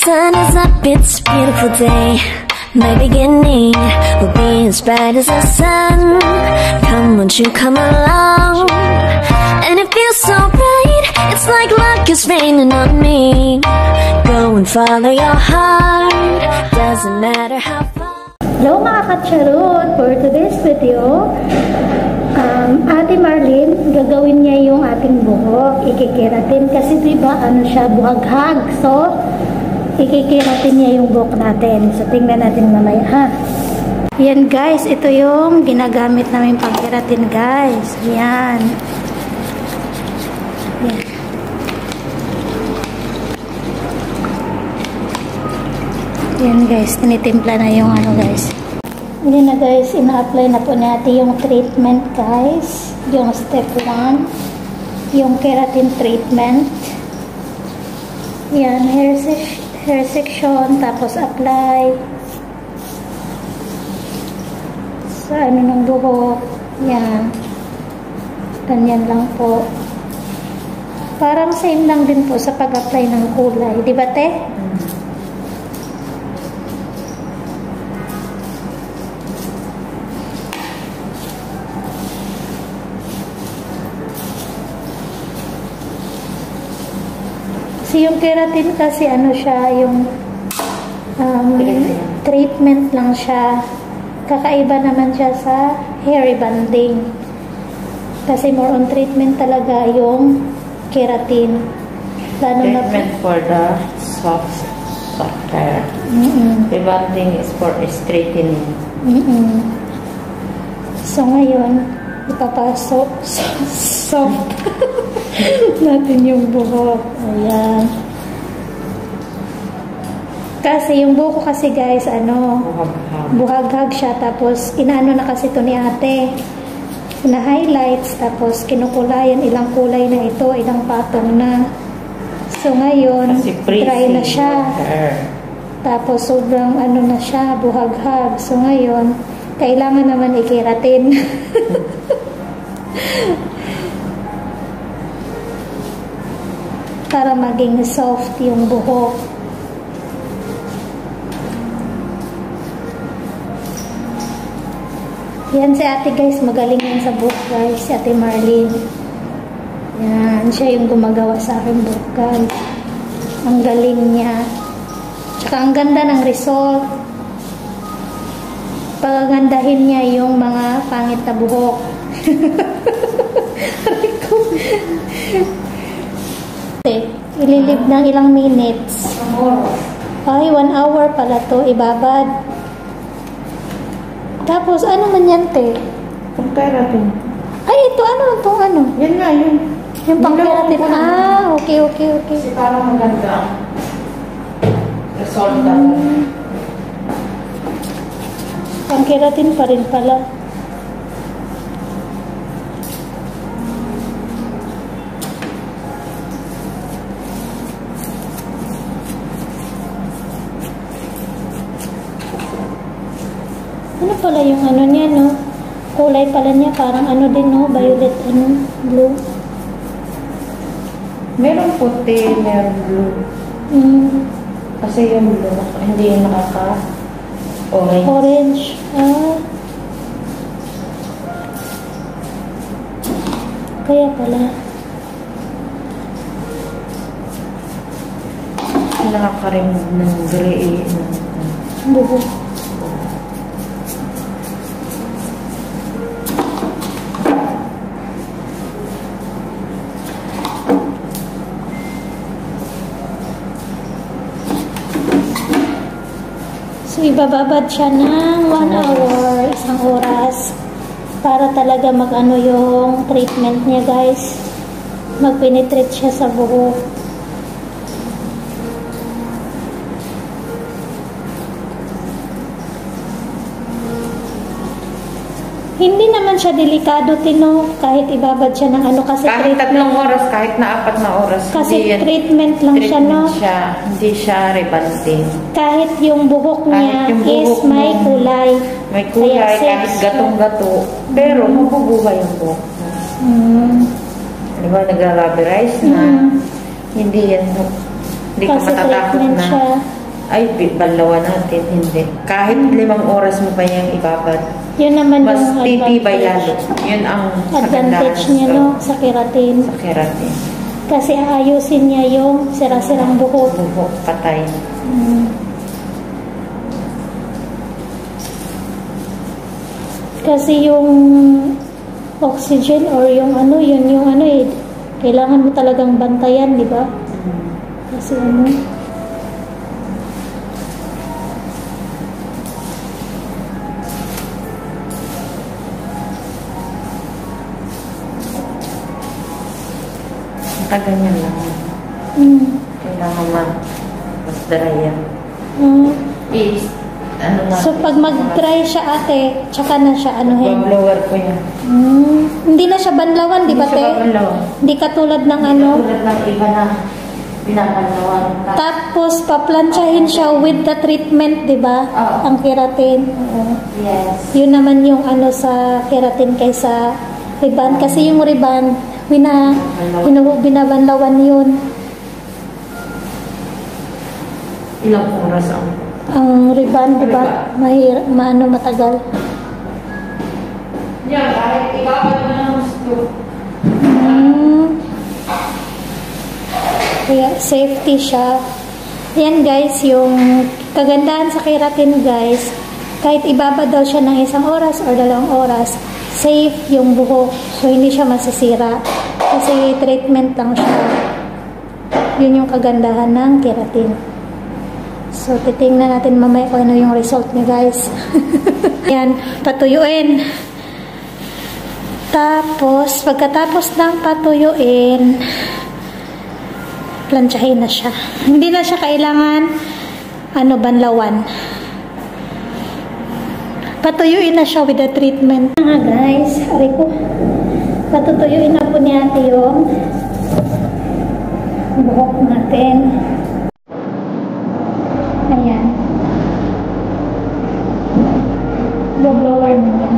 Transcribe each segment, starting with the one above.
sun is up, it's a beautiful day. My beginning will be as bright as the sun. Come, won't you come along? And it feels so bright, it's like luck is raining on me. Go and follow your heart, doesn't matter how far. Hello mga kacharot! For today's video, Ate Marlene, gagawin niya yung ating buhok. Ikikeratin kasi diba ano siya, buhaghag. So, ikikeratin niya yung buhok natin. So, tingnan natin mamaya ha. Yan guys, ito yung ginagamit namin pangkeratin guys. Yan. Yan. Yan guys, tinitimpla na yung ano guys. Yan na guys, ina-apply na po natin yung treatment guys. Yung step 1. Yung keratin treatment. Yan, hair section, tapos apply. Sa ano ng buhok. Yan. Ganyan lang po. Parang same lang din po sa pag-apply ng kulay. Di ba te? Yung keratin kasi ano siya, yung treatment lang siya. Kakaiba naman siya sa hair rebonding. Kasi more on treatment talaga yung keratin. Treatment for the soft hair. Rebonding is for straightening. So ngayon, ipapasok soft natin yung buhok. Ayan. Kasi yung buhok ko kasi guys, ano, buhaghag siya. Tapos, inaano na kasi ito ni ate. Na-highlights. Tapos, kinukulayan. Ilang kulay na ito. Ilang patong na. So, ngayon, dry na siya. Tapos, sobrang ano na siya, buhaghag. So, ngayon, kailangan naman ikeratin. Para maging soft yung buhok. Yan si ate guys, magaling yan sa buhok guys, si ate Marlene. Yan, siya yung gumagawa sa akin buhok guys. Ang galing niya. Tsaka ang ganda ng result. Pagagandahin niya yung mga pangit na buhok. Ililib ng ilang minutes. Ay, 1 hour pala to. Ibabad. Tapos, ano man yan, te? Pang-keratin. Ay, ito ano? Itong ano? Yan nga, yun. Yung pang-keratin. Ah, okay. Kasi parang maganda. Result Pang-keratin pa rin pala. Ano pala yung ano niya, no? Kulay pala niya, parang ano din, no? Violet, ano? Blue. Meron puti, meron blue. Kasi yung blue, hindi yung nakaka-orange. Orange. Ah. Kaya pala. Nakaka-remove ng gray. Buhok. So, ibababad siya ng 1 hour, isang oras, para talaga mag-ano yung treatment niya, guys. Mag-penetrate siya sa buhok. Hindi naman siya delikado, Tino, kahit ibabad siya ng ano kasi kahit treatment. 3 oras, kahit na 4 na oras. Kasi treatment lang siya, no? Hindi siya rebonding. Kahit yung buhok niya yung buhok is may kulay. May kulay, kahit gatong-gato. Pero mabubuhay yung buhok. Diba, nag-ruberize na. Hindi yan Hindi ka Kasi matatakot treatment na, siya. ay, balawan natin. Hindi. Kahit 5 oras mo pa niyang ibabad, Yun naman mas yung titibay lalo. advantage. Yun ang Advantage niya, no? Sa keratin. Sa keratin. Kasi aayusin niya yung sira-sirang buhok. Buhok, patay. Kasi yung oxygen or yung ano, yun yung ano eh, kailangan mo talagang bantayan, di ba? Kasi ano, Ganyan lang. Kailangan mas dry yan. Is, ano na. So, pag mag-dry siya ate, tsaka na siya anuhin. Blower ko yan. Hindi na siya banlawan, di ba te? Hindi siya banlawan. Hindi katulad ng ano. Tulad ng iba na pinapanlawan. Tapos, paplansyahin siya with the treatment, di ba? Oo. Ang keratin. Oo. Yes. Yun naman yung ano sa keratin kaysa riban. Kasi yung riban, binabanlawan yun. Ilang oras ang Ang riban, di ba? Matagal. yan, kahit ibabad mo ng gusto. Kaya safety siya. Yan guys, yung kagandahan sa keratin guys, kahit ibaba daw siya ng 1 oras or 2 oras, safe yung buhok. So, hindi siya masisira. Kasi treatment lang siya. Yun yung kagandahan ng keratin. So, titingnan natin mamaya kung ano yung result niya guys. Yan, patuyuin. Tapos, pagkatapos ng patuyuin, plansyahin na siya. Hindi na siya kailangan banlawan. Patuyuin na siya with the treatment. Nga guys, ari ko. Patutuyuin na po ni ate yung buhok natin. Ayan. Blower na yan.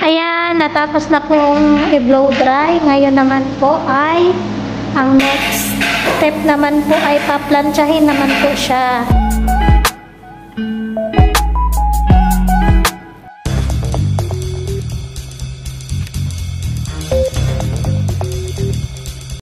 Ayan, natapos na pong i-blow dry. Ngayon naman po ay ang next step naman po ay paplantsahin naman po siya.